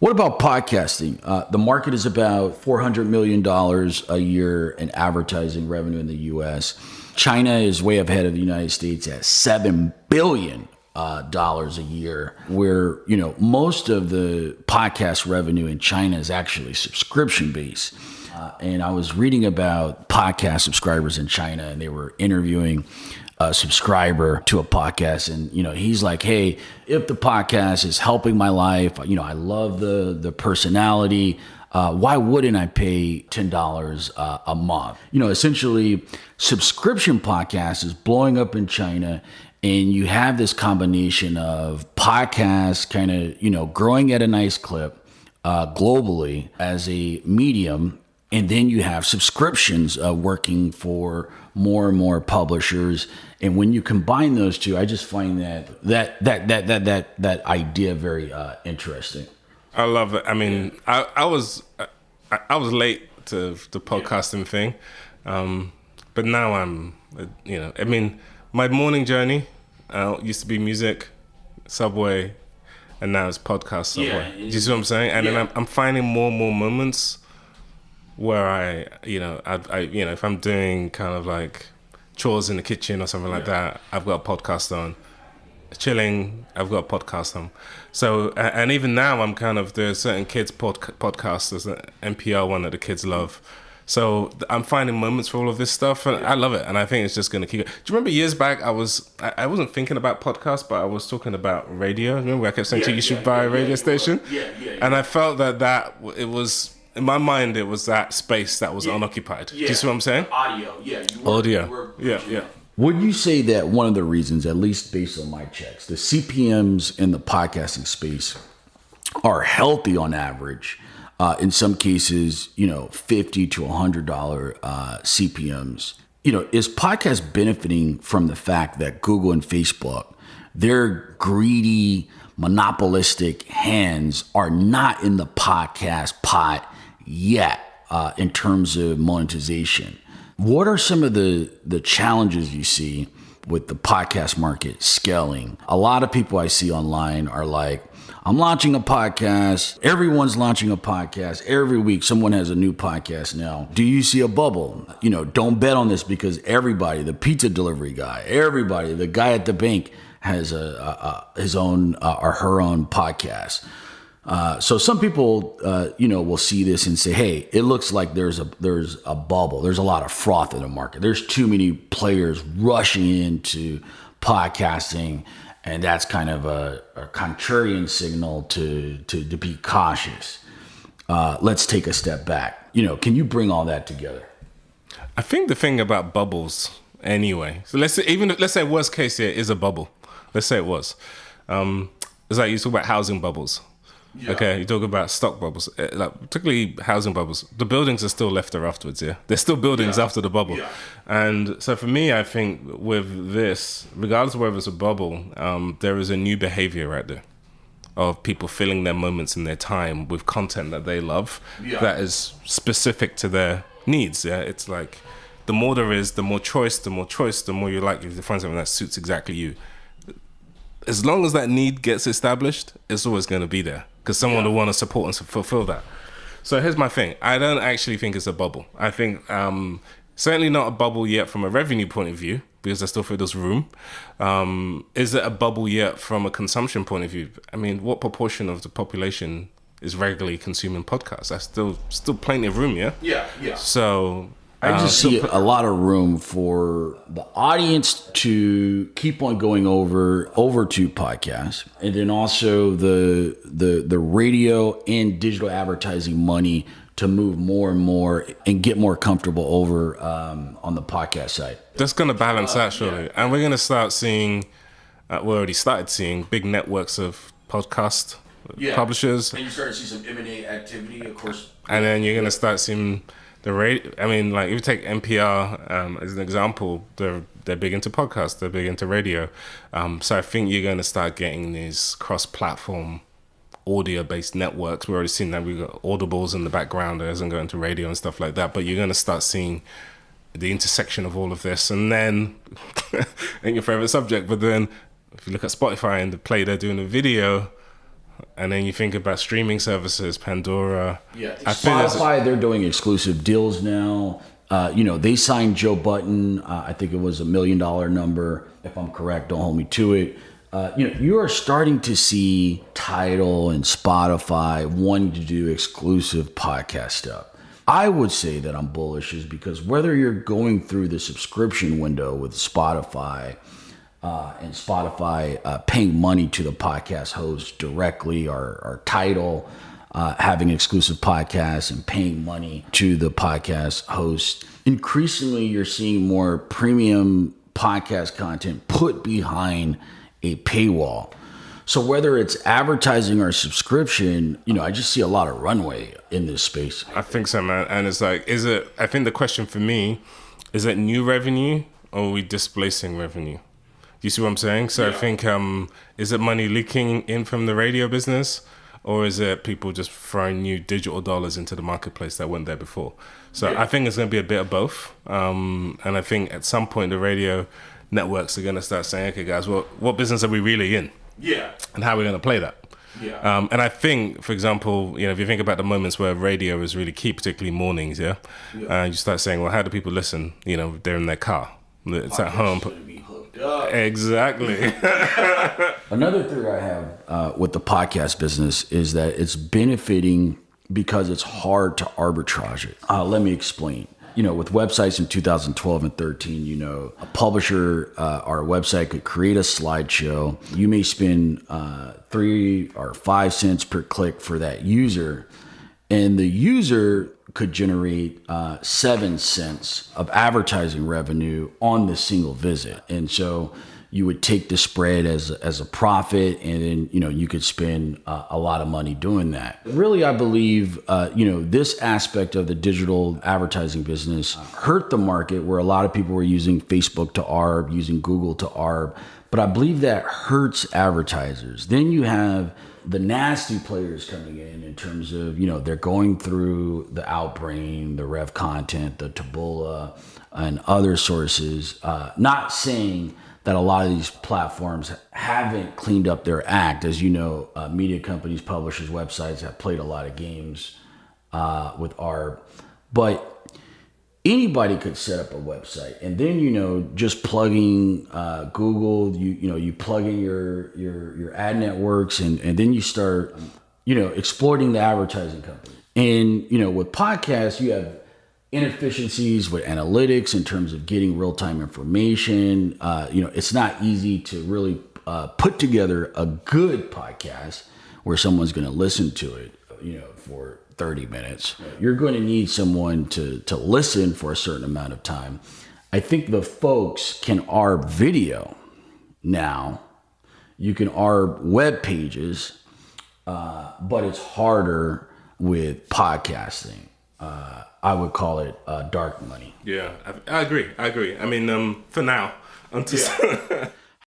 What about podcasting? The market is about $400 million a year in advertising revenue in the U.S. China is way ahead of the United States at $7 billion dollars a year, where, most of the podcast revenue in China is actually subscription based. And I was reading about podcast subscribers in China, and they were interviewing a subscriber to a podcast, and he's like, hey, if the podcast is helping my life, I love the personality, why wouldn't I pay $10 a month? Essentially, subscription podcast is blowing up in China, and you have this combination of podcasts kind of growing at a nice clip globally as a medium, and then you have subscriptions working for more and more publishers. And when you combine those two, I just find that idea very interesting. I love it. I mean, I was late to the podcasting thing, but now I'm, my morning journey used to be music, Subway, and now it's podcast, Subway. Yeah, do you see what I'm saying? And then I'm finding more and more moments where I if I'm doing kind of like chores in the kitchen or something like that, I've got a podcast on. Chilling, I've got a podcast on. So, and even now I'm there's certain kids podcasts, there's an NPR one that the kids love. So I'm finding moments for all of this stuff, and I love it, and I think it's just going to keep. Do you remember years back I wasn't thinking about podcasts, but I was talking about radio? Remember I kept saying to you should buy a radio station? Yeah. And I felt that it was, in my mind, it was that space that was unoccupied. Do you see what I'm saying? Audio. Yeah. Would you say that one of the reasons, at least based on my checks, the CPMs in the podcasting space are healthy on average? In some cases, $50 to $100 CPMs. Is podcast benefiting from the fact that Google and Facebook, their greedy, monopolistic hands are not in the podcast pot yet in terms of monetization? What are some of the challenges you see with the podcast market scaling? A lot of people I see online are like, I'm launching a podcast. Everyone's launching a podcast. Every week, someone has a new podcast now. Do you see a bubble? Don't bet on this because everybody, the pizza delivery guy, everybody, the guy at the bank has his own or her own podcast. So some people, will see this and say, hey, it looks like there's a bubble. There's a lot of froth in the market. There's too many players rushing into podcasting. And that's kind of a contrarian signal to be cautious. Let's take a step back. Can you bring all that together? I think the thing about bubbles, anyway. So let's say worst case here is a bubble. Let's say it was. It's like you talk about housing bubbles. Yeah. Okay, you talk about stock bubbles, particularly housing bubbles. The buildings are still left there afterwards, yeah? There's still buildings after the bubble. Yeah. And so for me, I think with this, regardless of whether it's a bubble, there is a new behavior out there of people filling their moments in their time with content that they love, that is specific to their needs, yeah? It's like, the more there is, the more choice, the more you're likely to find something that suits exactly you. As long as that need gets established, it's always going to be there. Because someone will want to support and fulfill that. So here's my thing. I don't actually think it's a bubble. I think certainly not a bubble yet from a revenue point of view, because I still feel there's room. Is it a bubble yet from a consumption point of view? I mean, what proportion of the population is regularly consuming podcasts? That's still plenty of room, yeah? Yeah. So I just see a lot of room for the audience to keep on going over to podcasts, and then also the radio and digital advertising money to move more and more and get more comfortable over on the podcast side. That's going to balance out, surely. And we're going to start seeing, we already started seeing big networks of podcast publishers. And you start to see some M&A activity, of course. And then you're going to start seeing the radio. I mean, like if you take NPR as an example, they're big into podcasts, they're big into radio. So I think you're going to start getting these cross-platform audio-based networks. We've already seen that. We've got Audibles in the background that doesn't go into radio and stuff like that. But you're going to start seeing the intersection of all of this. And then, ain't your favorite subject, but then if you look at Spotify and the play they're doing a video, and then you think about streaming services, Pandora. Yeah, I think Spotify, they're doing exclusive deals now. They signed Joe Button. I think it was $1 million number. If I'm correct, don't hold me to it. You are starting to see Tidal and Spotify wanting to do exclusive podcast stuff. I would say that I'm bullish is because whether you're going through the subscription window with Spotify and Spotify paying money to the podcast host directly or Tidal having exclusive podcasts and paying money to the podcast host, increasingly you're seeing more premium podcast content put behind a paywall. So whether it's advertising or subscription, I just see a lot of runway in this space. I think so, man. And it's like, I think the question for me, is it new revenue or are we displacing revenue? You see what I'm saying? So yeah. I think, is it money leaking in from the radio business, or is it people just throwing new digital dollars into the marketplace that weren't there before? So yeah. I think it's going to be a bit of both. And I think at some point the radio networks are going to start saying, okay, guys, what business are we really in? Yeah. And how are we going to play that? Yeah. And I think, for example, if you think about the moments where radio is really key, particularly mornings, you start saying, well, how do people listen? They're in their car. It's at home. Exactly. Another theory I have with the podcast business is that it's benefiting because it's hard to arbitrage it. Let me explain. With websites in 2012 and 13, a publisher or a website could create a slideshow. You may spend 3 or 5 cents per click for that user, and the user could generate 7 cents of advertising revenue on the single visit. And so you would take the spread as a profit, and then you could spend a lot of money doing that. Really, I believe this aspect of the digital advertising business hurt the market, where a lot of people were using Facebook to ARB, using Google to ARB, but I believe that hurts advertisers. Then you have the nasty players coming in terms of they're going through the Outbrain, the Rev Content, the Taboola, and other sources. Not saying that a lot of these platforms haven't cleaned up their act. As you know, media companies, publishers, websites have played a lot of games with ARB. But anybody could set up a website, and then just plugging Google, you plug in your ad networks, and then you start exploiting the advertising company. And with podcasts, you have inefficiencies with analytics in terms of getting real-time information. It's not easy to really put together a good podcast where someone's going to listen to it, for 30 minutes. You're going to need someone to listen for a certain amount of time. I think the folks can ARB video now. You can ARB web pages, but it's harder with podcasting. I would call it dark money. Yeah, I agree. I mean, for now, until